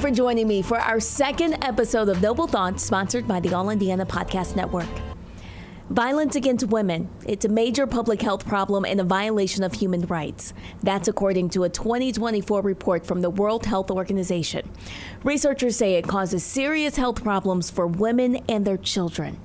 for joining me for our second episode of Noble Thoughts, sponsored by the All Indiana Podcast Network. Violence against women, it's a major public health problem and a violation of human rights. That's according to a 2024 report from the World Health Organization. Researchers say it causes serious health problems for women and their children.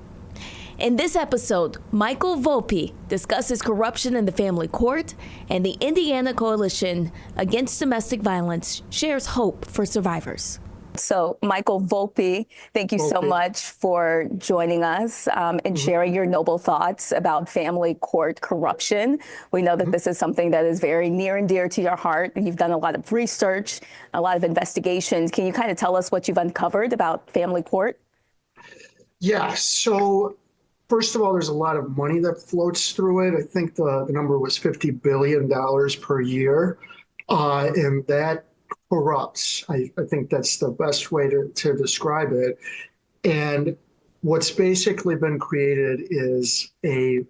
In this episode, Michael Volpe discusses corruption in the family court, and the Indiana Coalition Against Domestic Violence shares hope for survivors. So, Michael Volpe, thank you so much for joining us and sharing your noble thoughts about family court corruption. We know that this is something that is very near and dear to your heart. You've done a lot of research, a lot of investigations. Can you kind of tell us what you've uncovered about family court? Yeah, so first of all, there's a lot of money that floats through it. I think the number was $50 billion per year, and that corrupts. I think that's the best way to describe it. And what's basically been created is a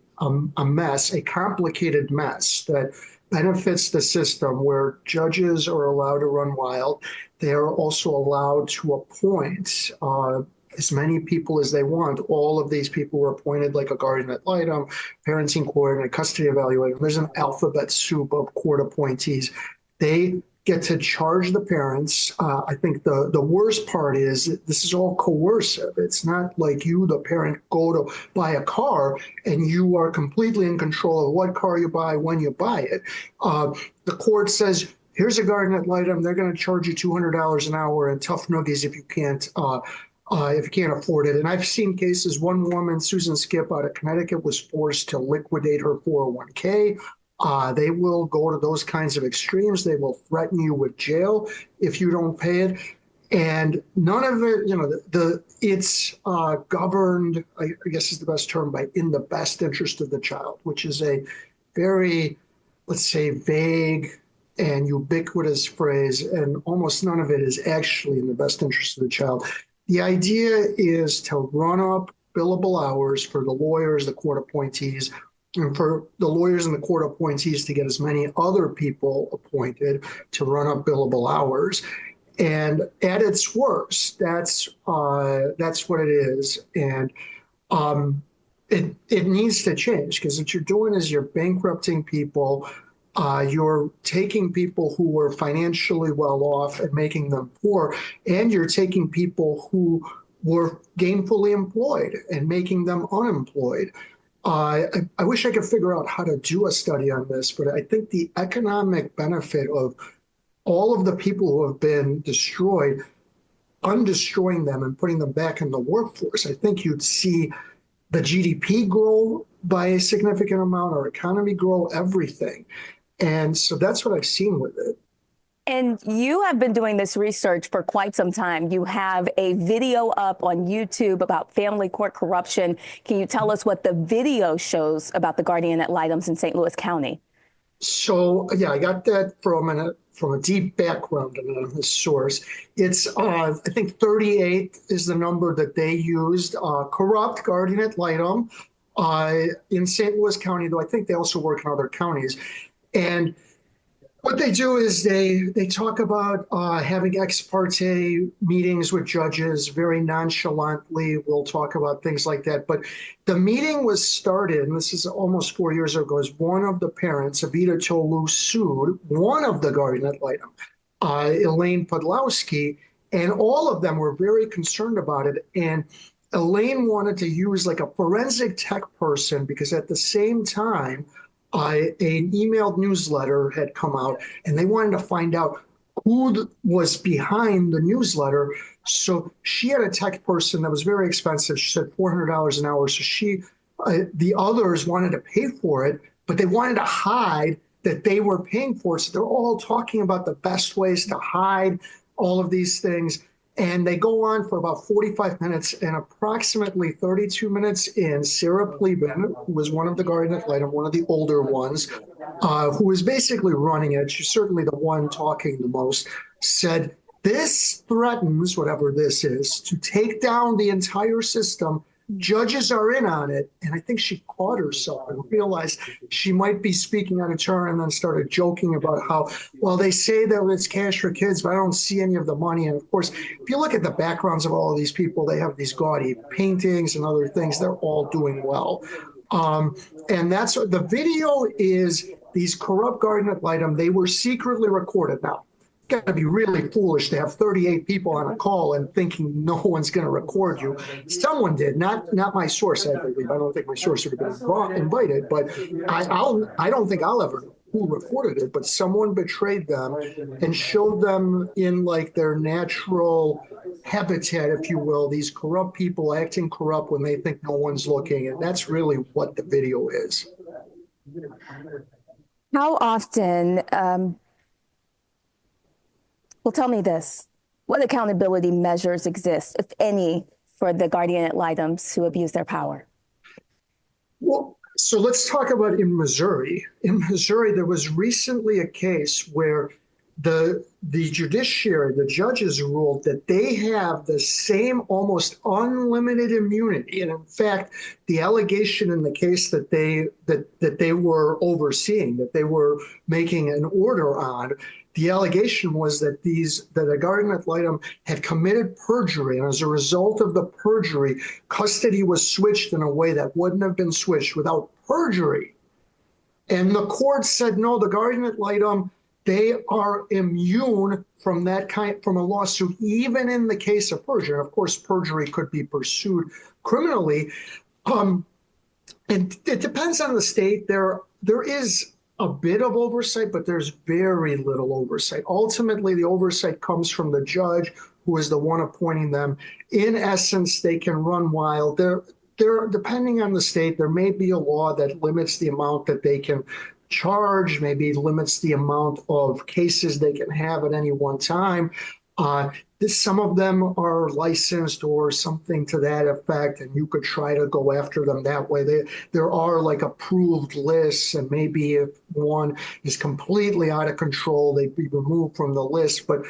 mess, a complicated mess that benefits the system where judges are allowed to run wild. They are also allowed to appoint as many people as they want. All of these people were appointed like a guardian ad litem, parenting coordinator, custody evaluator. There's an alphabet soup of court appointees. They get to charge the parents. I think the worst part is this is all coercive. It's not like you, the parent, go to buy a car and you are completely in control of what car you buy, when you buy it. The court says, here's a guardian ad litem. They're going to charge you $200 an hour and tough noogies if you can't afford it. And I've seen cases, one woman, Susan Skip out of Connecticut, was forced to liquidate her 401k. They will go to those kinds of extremes. They will threaten you with jail if you don't pay it. And none of it, it's governed, I guess is the best term, by in the best interest of the child, which is a very, let's say, vague and ubiquitous phrase. And almost none of it is actually in the best interest of the child. The idea is to run up billable hours for the lawyers, the court appointees, and for the lawyers and the court appointees to get as many other people appointed to run up billable hours. And at its worst, that's what it is. And it needs to change, because what you're doing is you're bankrupting people. You're taking people who were financially well off and making them poor, and you're taking people who were gainfully employed and making them unemployed. I wish I could figure out how to do a study on this, but I think the economic benefit of all of the people who have been destroyed, undestroying them and putting them back in the workforce, I think you'd see the GDP grow by a significant amount, our economy grow, everything. And so that's what I've seen with it. And you have been doing this research for quite some time. You have a video up on YouTube about family court corruption. Can you tell us what the video shows about the guardian ad litems in St. Louis County? So, yeah, I got that from a deep background on this source. It's, I think 38 is the number that they used, corrupt guardian ad litem in St. Louis County, though I think they also work in other counties. And what they do is they talk about having ex parte meetings with judges very nonchalantly. We'll talk about things like that. But the meeting was started, and this is almost 4 years ago, as one of the parents, Evita Tolu, sued one of the guardian ad litem, Elaine Podlowski, and all of them were very concerned about it. And Elaine wanted to use like a forensic tech person, because at the same time, an emailed newsletter had come out, and they wanted to find out who was behind the newsletter. So she had a tech person that was very expensive. She said $400 an hour. So the others wanted to pay for it, but they wanted to hide that they were paying for it. So they're all talking about the best ways to hide all of these things. And they go on for about 45 minutes, and approximately 32 minutes in, Sarah Pleben, who was one of the guardian ad litem, one of the older ones, who was basically running it, she's certainly the one talking the most, said, this threatens, whatever this is, to take down the entire system. judges are in on it. And I think she caught herself and realized she might be speaking out of turn, and then started joking about how, well, they say that it's cash for kids, but I don't see any of the money. And of course, if you look at the backgrounds of all of these people, they have these gaudy paintings and other things. They're all doing well. And that's what the video is. These corrupt guardian ad litem, they were secretly recorded. Now, got to be really foolish to have 38 people on a call and thinking no one's going to record you. Someone did, not my source, I believe. I don't think my source would have been invited, but I don't think I'll ever know who recorded it, but someone betrayed them and showed them in like their natural habitat, if you will, these corrupt people acting corrupt when they think no one's looking. And that's really what the video is. How often, well, tell me this, what accountability measures exist, if any, for the guardian ad litems who abuse their power? Well, so let's talk about in Missouri. In Missouri, there was recently a case where the judiciary, the judges ruled that they have the same almost unlimited immunity. And in fact, the allegation in the case that they were overseeing, that they were making an order on, the allegation was that a guardian ad litem had committed perjury, and as a result of the perjury, custody was switched in a way that wouldn't have been switched without perjury. And the court said, no, the guardian ad litem, they are immune from from a lawsuit, even in the case of perjury. And of course, perjury could be pursued criminally. And it depends on the state. There is a bit of oversight, but there's very little oversight. Ultimately, the oversight comes from the judge, who is the one appointing them. In essence, they can run wild. Depending on the state, there may be a law that limits the amount that they can charge, maybe limits the amount of cases they can have at any one time. Some of them are licensed or something to that effect, and you could try to go after them that way. There are like approved lists, and maybe if one is completely out of control, they'd be removed from the list, but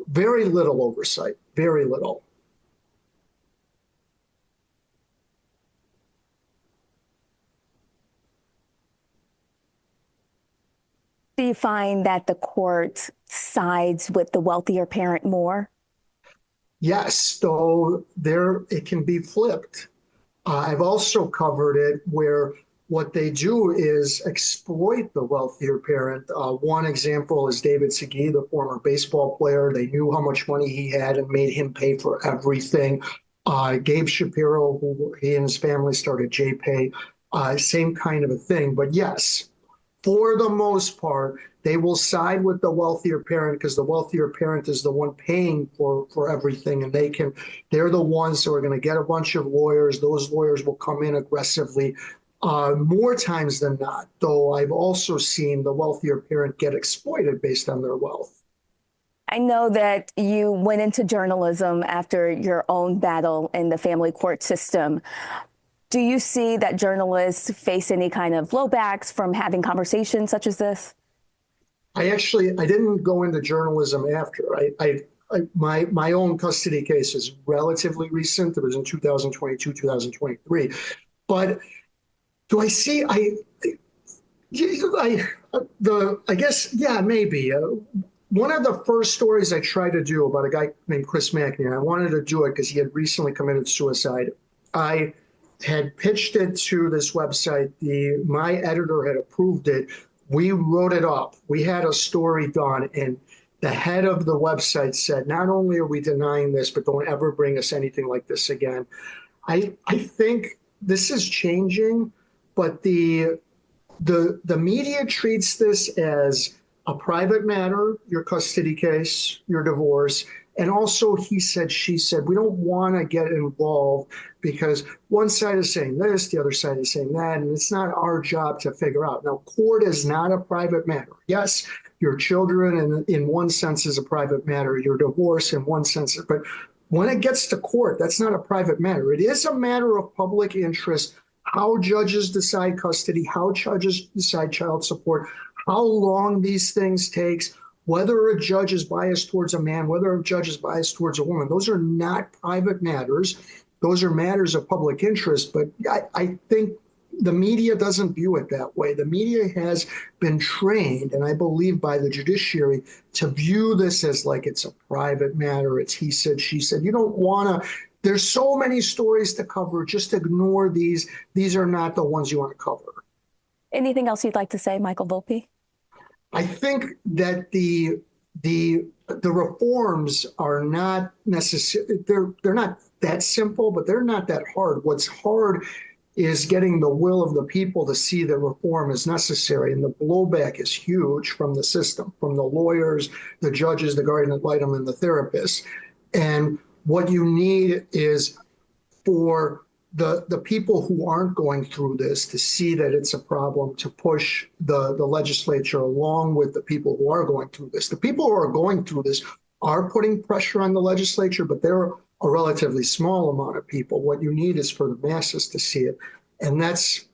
very little oversight, very little. Do you find that the court sides with the wealthier parent more? Yes, though it can be flipped. I've also covered it where what they do is exploit the wealthier parent. One example is David Segui, the former baseball player. They knew how much money he had and made him pay for everything. Gabe Shapiro, who he and his family started JPay, same kind of a thing. But yes, for the most part, they will side with the wealthier parent because the wealthier parent is the one paying for everything, and they're the ones who are going to get a bunch of lawyers. Those lawyers will come in aggressively more times than not, though I've also seen the wealthier parent get exploited based on their wealth. I know that you went into journalism after your own battle in the family court system. Do you see that journalists face any kind of blowbacks from having conversations such as this? I didn't go into journalism after. My own custody case is relatively recent. It was in 2022, 2023. But do I see, I guess, yeah, maybe. One of the first stories I tried to do about a guy named Chris Mackney, and I wanted to do it because he had recently committed suicide. I had pitched it to this website. My editor had approved it. We wrote it up. We had a story done, and the head of the website said, not only are we denying this, but don't ever bring us anything like this again. I think this is changing, but the media treats this as a private matter, your custody case, your divorce. And also, he said, she said, we don't want to get involved because one side is saying this, the other side is saying that, and it's not our job to figure out. Now, court is not a private matter. Yes, your children, in one sense, is a private matter. Your divorce, in one sense, but when it gets to court, that's not a private matter. It is a matter of public interest, how judges decide custody, how judges decide child support, how long these things takes, whether a judge is biased towards a man, whether a judge is biased towards a woman. Those are not private matters. those are matters of public interest. But I think the media doesn't view it that way. The media has been trained, and I believe by the judiciary, to view this as like it's a private matter. It's he said, she said. You don't want to, there's so many stories to cover. Just ignore these. These are not the ones you want to cover. Anything else you'd like to say, Michael Volpe? I think that the reforms are not necessary. They're not that simple, but they're not that hard. What's hard is getting the will of the people to see that reform is necessary. And the blowback is huge from the system, from the lawyers, the judges, the guardian ad litem, and the therapists. And what you need is for the people who aren't going through this to see that it's a problem, to push the legislature along with the people who are going through this. The people who are going through this are putting pressure on the legislature, but they're a relatively small amount of people. What you need is for the masses to see it. And that's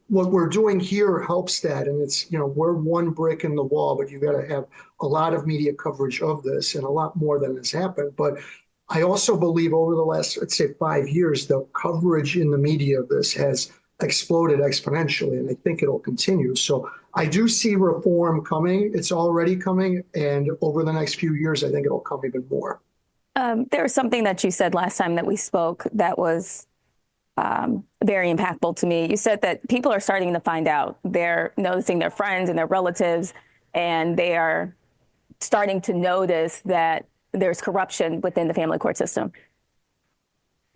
what we're doing here helps that. And it's, we're one brick in the wall, but you got to have a lot of media coverage of this and a lot more than has happened. But I also believe over the last, let's say, 5 years, the coverage in the media of this has exploded exponentially, and I think it'll continue. So I do see reform coming. It's already coming. And over the next few years, I think it'll come even more. There was something that you said last time that we spoke that was very impactful to me. You said that people are starting to find out. They're noticing their friends and their relatives, and they are starting to notice that there's corruption within the family court system.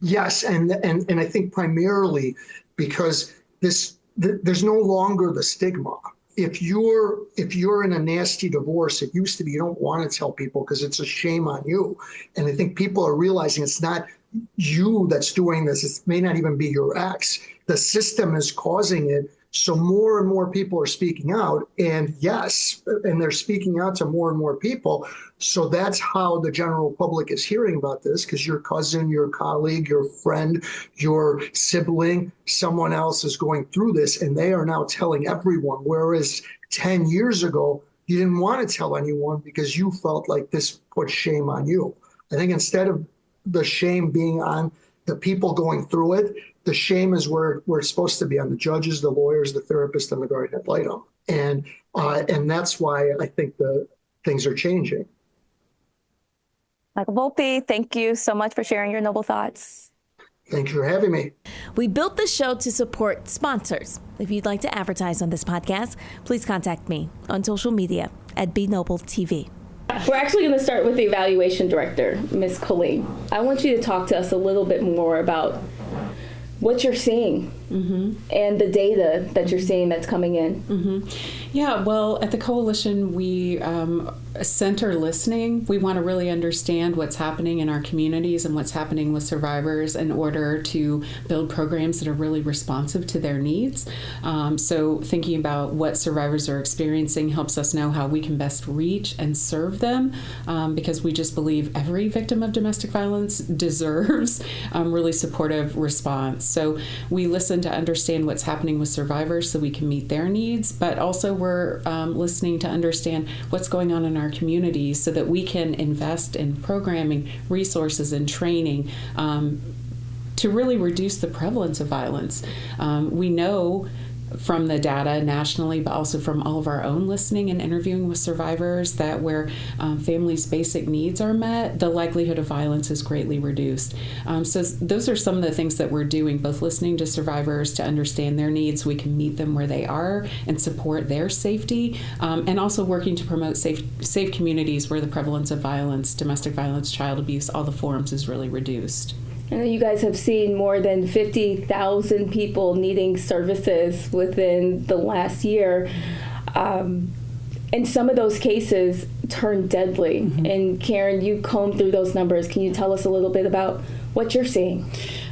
Yes, and I think primarily because there's no longer the stigma. If you're in a nasty divorce, it used to be you don't want to tell people because it's a shame on you. And I think people are realizing it's not you that's doing this. It may not even be your ex. The system is causing it. So more and more people are speaking out. And yes, and they're speaking out to more and more people. So that's how the general public is hearing about this, because your cousin, your colleague, your friend, your sibling, someone else is going through this, and they are now telling everyone. Whereas 10 years ago, you didn't want to tell anyone because you felt like this put shame on you. I think instead of the shame being on the people going through it, the shame is where it's supposed to be on the judges, the lawyers, the therapists, and the guardian ad litem. And that's why I think the things are changing. Michael Volpe, thank you so much for sharing your noble thoughts. Thank you for having me. We built this show to support sponsors. If you'd like to advertise on this podcast, please contact me on social media at BNobleTV. We're actually going to start with the evaluation director, Ms. Colleen. I want you to talk to us a little bit more about what you're seeing and the data that you're seeing that's coming in. Yeah, well, at the Coalition, we center listening. We want to really understand what's happening in our communities and what's happening with survivors in order to build programs that are really responsive to their needs. So thinking about what survivors are experiencing helps us know how we can best reach and serve them, because we just believe every victim of domestic violence deserves really supportive response. So we listen to understand what's happening with survivors so we can meet their needs, but also we're listening to understand what's going on in our communities so that we can invest in programming, resources, and training to really reduce the prevalence of violence. We know from the data nationally, but also from all of our own listening and interviewing with survivors, that where families' basic needs are met, the likelihood of violence is greatly reduced. So those are some of the things that we're doing, both listening to survivors to understand their needs so we can meet them where they are and support their safety, and also working to promote safe communities where the prevalence of violence, domestic violence, child abuse, all the forms is really reduced. I know you guys have seen more than 50,000 people needing services within the last year. And some of those cases turned deadly. And Karen, you combed through those numbers. Can you tell us a little bit about what you're seeing?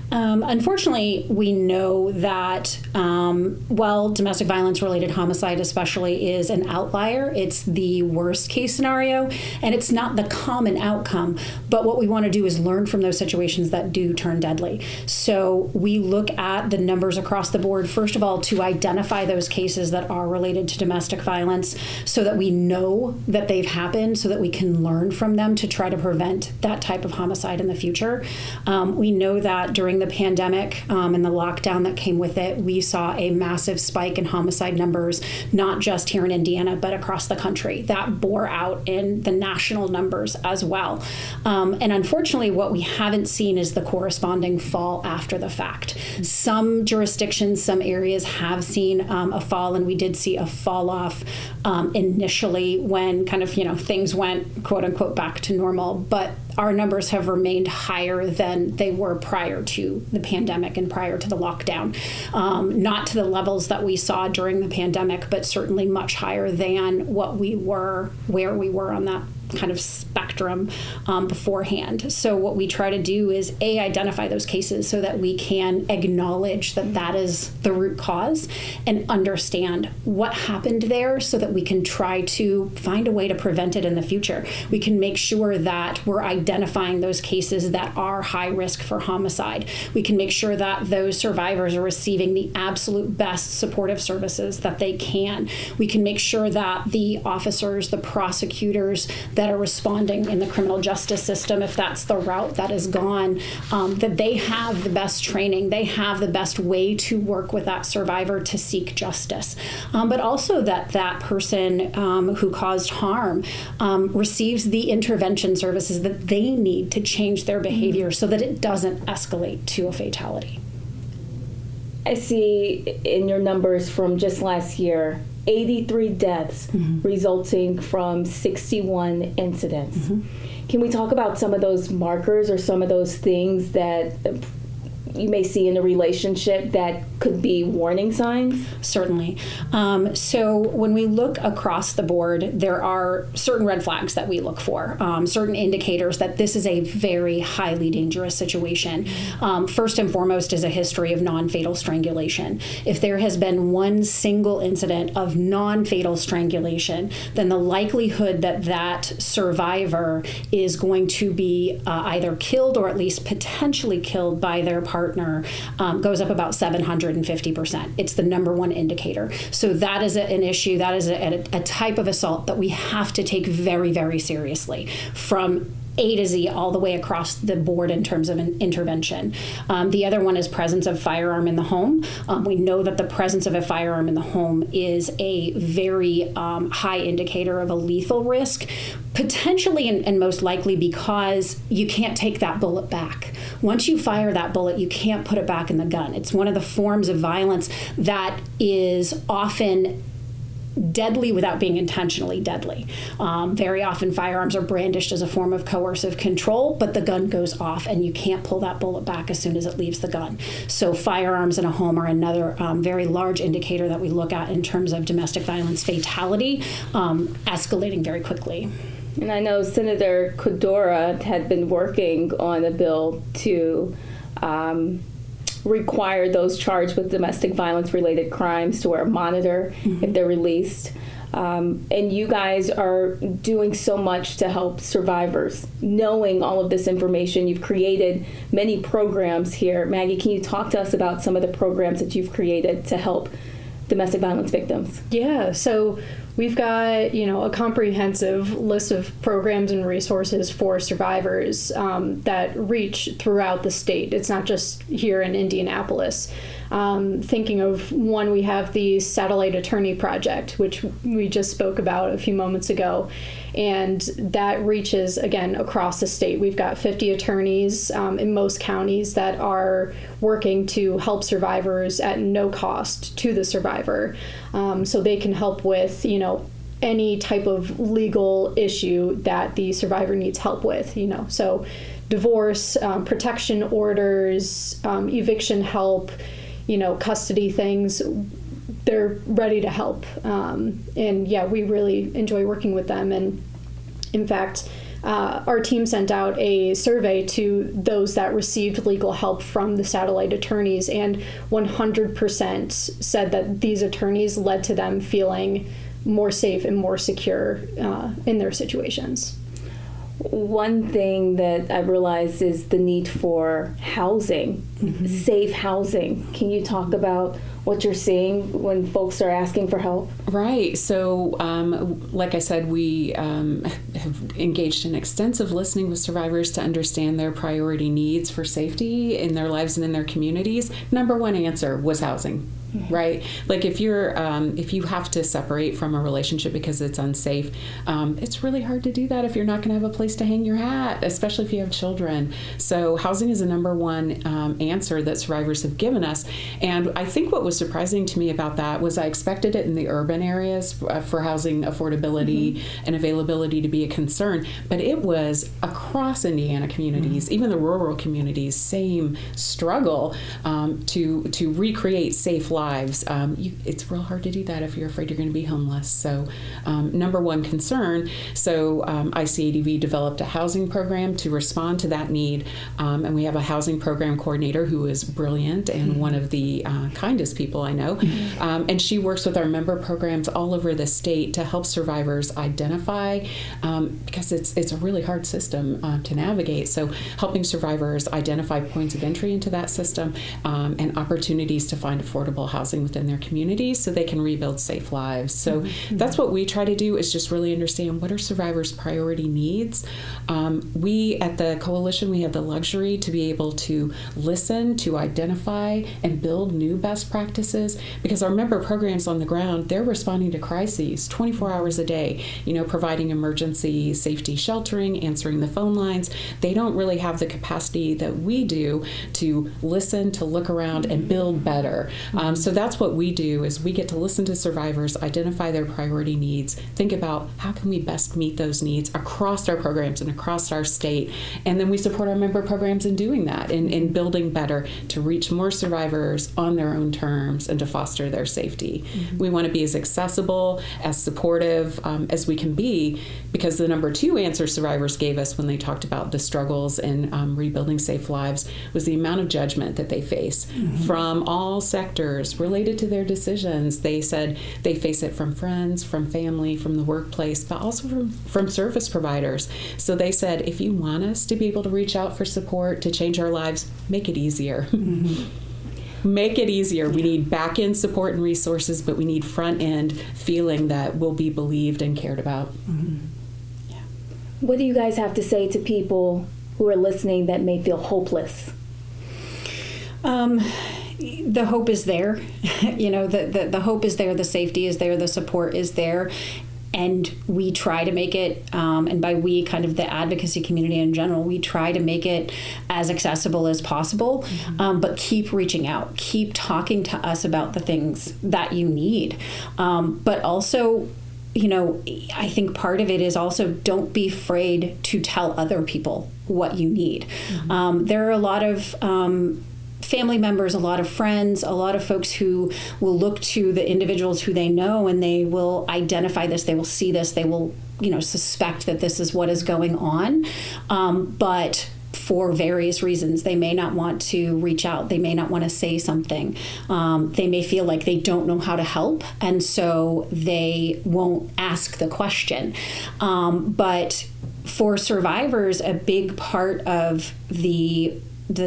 Unfortunately, we know that while domestic violence related homicide especially is an outlier, it's the worst case scenario, and it's not the common outcome. But what we want to do is learn from those situations that do turn deadly. So we look at the numbers across the board, first of all, to identify those cases that are related to domestic violence so that we know that they've happened, so that we can learn from them to try to prevent that type of homicide in the future. We know that during during the pandemic and the lockdown that came with it, we saw a massive spike in homicide numbers, not just here in Indiana, but across the country. That bore out in the national numbers as well. And unfortunately, what we haven't seen is the corresponding fall after the fact. Some jurisdictions, some areas have seen a fall, and we did see a fall off initially when kind of, things went quote unquote back to normal. But our numbers have remained higher than they were prior to the pandemic and prior to the lockdown. Not to the levels that we saw during the pandemic, but certainly much higher than where we were on that kind of spectrum beforehand. So what we try to do is identify those cases so that we can acknowledge that that is the root cause and understand what happened there so that we can try to find a way to prevent it in the future. We can make sure that we're identifying those cases that are high risk for homicide. We can make sure that those survivors are receiving the absolute best supportive services that they can. We can make sure that the officers, the prosecutors that are responding in the criminal justice system, if that's the route that is gone, that they have the best training, they have the best way to work with that survivor to seek justice. But also that that person who caused harm receives the intervention services that they need to change their behavior so that it doesn't escalate to a fatality. I see in your numbers from just last year, 83 deaths resulting from 61 incidents. Can we talk about some of those markers or some of those things that you may see in the relationship that could be warning signs? Certainly. So when we look across the board, there are certain red flags that we look for, certain indicators that this is a very highly dangerous situation. First and foremost is a history of non-fatal strangulation. If there has been one single incident of non-fatal strangulation, then the likelihood that that survivor is going to be either killed or at least potentially killed by their partner goes up about 750%. It's the number one indicator. So that is an issue, that is a type of assault that we have to take very, very seriously from A to Z all the way across the board in terms of an intervention. The other one is presence of firearm in the home. We know that the presence of a firearm in the home is a very high indicator of a lethal risk, potentially and most likely because you can't take that bullet back. Once you fire that bullet, you can't put it back in the gun. It's one of the forms of violence that is often deadly without being intentionally deadly. Very often firearms are brandished as a form of coercive control, but the gun goes off and you can't pull that bullet back as soon as it leaves the gun. So firearms in a home are another very large indicator that we look at in terms of domestic violence fatality escalating very quickly. And I know Senator Cordero had been working on a bill to require those charged with domestic violence related crimes to wear a monitor if they're released. And you guys are doing so much to help survivors. Knowing all of this information, you've created many programs here. Maggie, can you talk to us about some of the programs that you've created to help domestic violence victims? Yeah, so we've got, a comprehensive list of programs and resources for survivors that reach throughout the state. It's not just here in Indianapolis. Thinking of one, we have the Satellite Attorney Project, which we just spoke about a few moments ago. And that reaches, again, across the state. We've got 50 attorneys in most counties that are working to help survivors at no cost to the survivor. So they can help with, any type of legal issue that the survivor needs help with, So divorce, protection orders, eviction help, custody things. They're ready to help. And yeah, we really enjoy working with them. And in fact, our team sent out a survey to those that received legal help from the satellite attorneys, and 100% said that these attorneys led to them feeling more safe and more secure in their situations. One thing that I realized is the need for housing, safe housing. Can you talk about what you're seeing when folks are asking for help? Right. So, like I said, we have engaged in extensive listening with survivors to understand their priority needs for safety in their lives and in their communities. Number one answer was housing. Right? Like if you have to separate from a relationship because it's unsafe, it's really hard to do that if you're not going to have a place to hang your hat, especially if you have children. So housing is a number one answer that survivors have given us. And I think what was surprising to me about that was I expected it in the urban areas for housing affordability and availability to be a concern, but it was across Indiana communities, even the rural communities, same struggle to recreate safe lives. It's real hard to do that if you're afraid you're going to be homeless. So number one concern. So ICADV developed a housing program to respond to that need. And we have a housing program coordinator who is brilliant and one of the kindest people I know. And she works with our member programs all over the state to help survivors identify, because it's a really hard system to navigate. So helping survivors identify points of entry into that system and opportunities to find affordable housing within their communities so they can rebuild safe lives. So that's what we try to do, is just really understand what are survivors' priority needs. We at the Coalition, we have the luxury to be able to listen, to identify, and build new best practices, because our member programs on the ground, they're responding to crises 24 hours a day, providing emergency safety sheltering, answering the phone lines. They don't really have the capacity that we do to listen, to look around, and build better. So that's what we do, is we get to listen to survivors, identify their priority needs, think about how can we best meet those needs across our programs and across our state, and then we support our member programs in doing that, in building better to reach more survivors on their own terms and to foster their safety. We want to be as accessible, as supportive as we can be, because the number two answer survivors gave us when they talked about the struggles in rebuilding safe lives was the amount of judgment that they face from all sectors related to their decisions. They said they face it from friends, from family, from the workplace, but also from service providers. So they said, if you want us to be able to reach out for support to change our lives, make it easier. Make it easier. We need back-end support and resources, but we need front-end feeling that we'll be believed and cared about. What do you guys have to say to people who are listening that may feel hopeless? The hope is there. The hope is there, the safety is there, the support is there. And we try to make it, and by we, kind of the advocacy community in general, we try to make it as accessible as possible, but keep reaching out, keep talking to us about the things that you need. But also, I think part of it is also don't be afraid to tell other people what you need. There are a lot of family members, a lot of friends, a lot of folks who will look to the individuals who they know, and they will identify this, they will see this, they will, suspect that this is what is going on. But for various reasons, they may not want to reach out. They may not want to say something. They may feel like they don't know how to help, and so they won't ask the question. But for survivors, a big part of the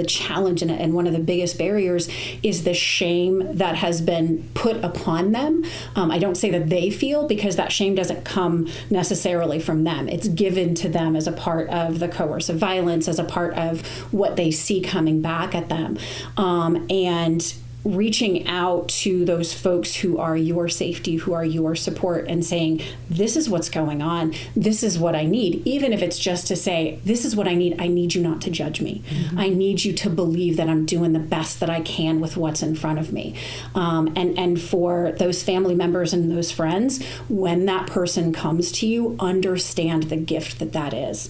challenge and one of the biggest barriers is the shame that has been put upon them. I don't say that they feel, because that shame doesn't come necessarily from them. It's given to them as a part of the coercive violence, as a part of what they see coming back at them. And reaching out to those folks who are your safety, who are your support, and saying, this is what's going on, this is what I need, even if it's just to say, this is what I need you not to judge me. I need you to believe that I'm doing the best that I can with what's in front of me. And for those family members and those friends, when that person comes to you, understand the gift that is,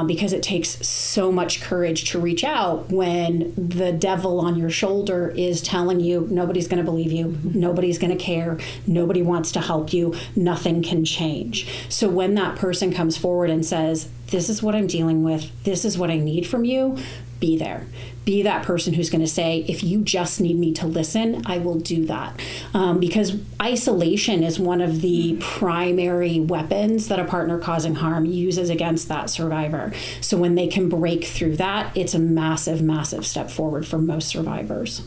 because it takes so much courage to reach out when the devil on your shoulder is telling you nobody's going to believe you, nobody's going to care, nobody wants to help you, nothing can change. So when that person comes forward and says, this is what I'm dealing with, this is what I need from you, be there. Be that person who's going to say, if you just need me to listen, I will do that. Because isolation is one of the primary weapons that a partner causing harm uses against that survivor. So when they can break through that, it's a massive, massive step forward for most survivors.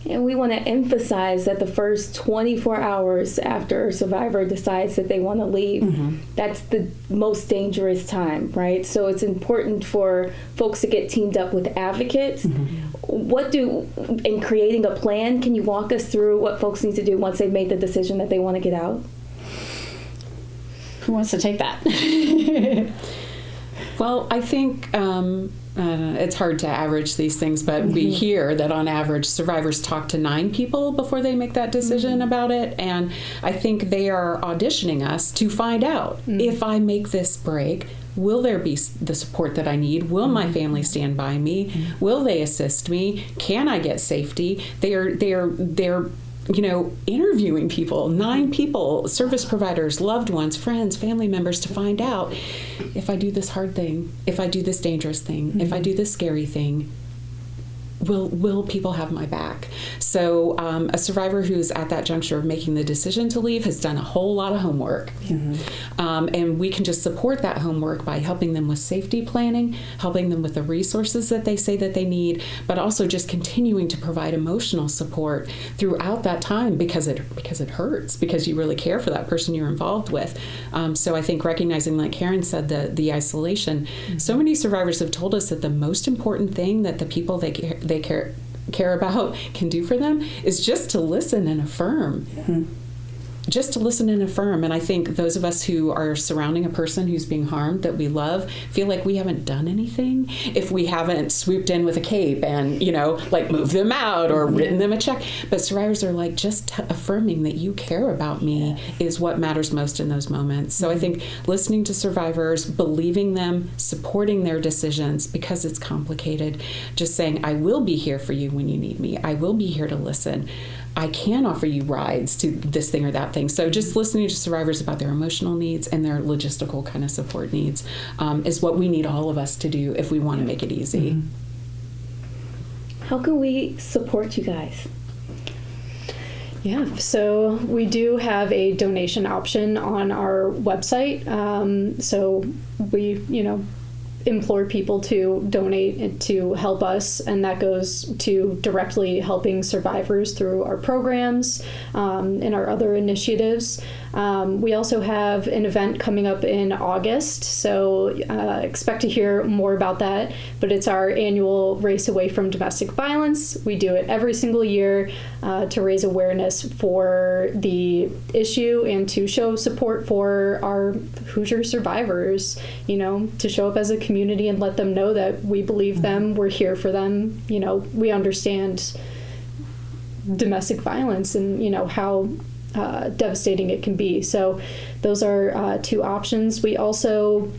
And we want to emphasize that the first 24 hours after a survivor decides that they want to leave, that's the most dangerous time, right? So it's important for folks to get teamed up with advocates. In creating a plan, can you walk us through what folks need to do once they've made the decision that they want to get out? Who wants to take that? Well, I think it's hard to average these things, but we hear that on average survivors talk to 9 people before they make that decision about it. And I think they are auditioning us to find out if I make this break, will there be the support that I need? Will my family stand by me? Will they assist me? Can I get safety? They're interviewing people, 9 people, service providers, loved ones, friends, family members, to find out if I do this hard thing, if I do this dangerous thing, if I do this scary thing, will people have my back? So a survivor who's at that juncture of making the decision to leave has done a whole lot of homework. And we can just support that homework by helping them with safety planning, helping them with the resources that they say that they need, but also just continuing to provide emotional support throughout that time because it hurts, because you really care for that person you're involved with. So I think recognizing, like Karen said, the isolation, so many survivors have told us that the most important thing that the people they care about can do for them is just to listen and affirm. Just to listen and affirm. And I think those of us who are surrounding a person who's being harmed that we love feel like we haven't done anything if we haven't swooped in with a cape and, moved them out or written them a check. But survivors are like, just affirming that you care about me is what matters most in those moments. So I think listening to survivors, believing them, supporting their decisions because it's complicated, just saying, I will be here for you when you need me. I will be here to listen. I can offer you rides to this thing or that thing. So just listening to survivors about their emotional needs and their logistical kind of support needs is what we need all of us to do if we want to make it easy. How can we support you guys? Yeah, so we do have a donation option on our website. So we, implore people to donate to help us, and that goes to directly helping survivors through our programs and our other initiatives. We also have an event coming up in August, so expect to hear more about that, but it's our annual Race Away from Domestic Violence. We do it every single year to raise awareness for the issue and to show support for our Hoosier survivors, to show up as a community and let them know that we believe them, we're here for them, we understand domestic violence and, how devastating it can be. So those are 2 options. We also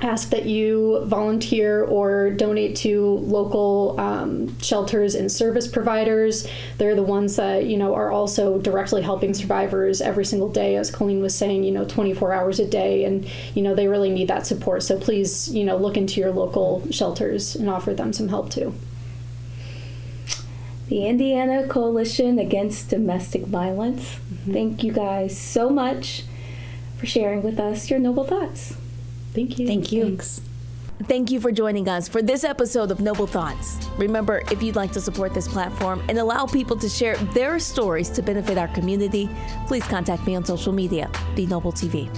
ask that you volunteer or donate to local shelters and service providers. They're the ones that, are also directly helping survivors every single day, as Colleen was saying, 24 hours a day, and, they really need that support. So please, look into your local shelters and offer them some help too. The Indiana Coalition Against Domestic Violence. Thank you guys so much for sharing with us your noble thoughts. Thank you. Thank you. Thanks. Thank you for joining us for this episode of Noble Thoughts. Remember, if you'd like to support this platform and allow people to share their stories to benefit our community, please contact me on social media, Be Noble TV.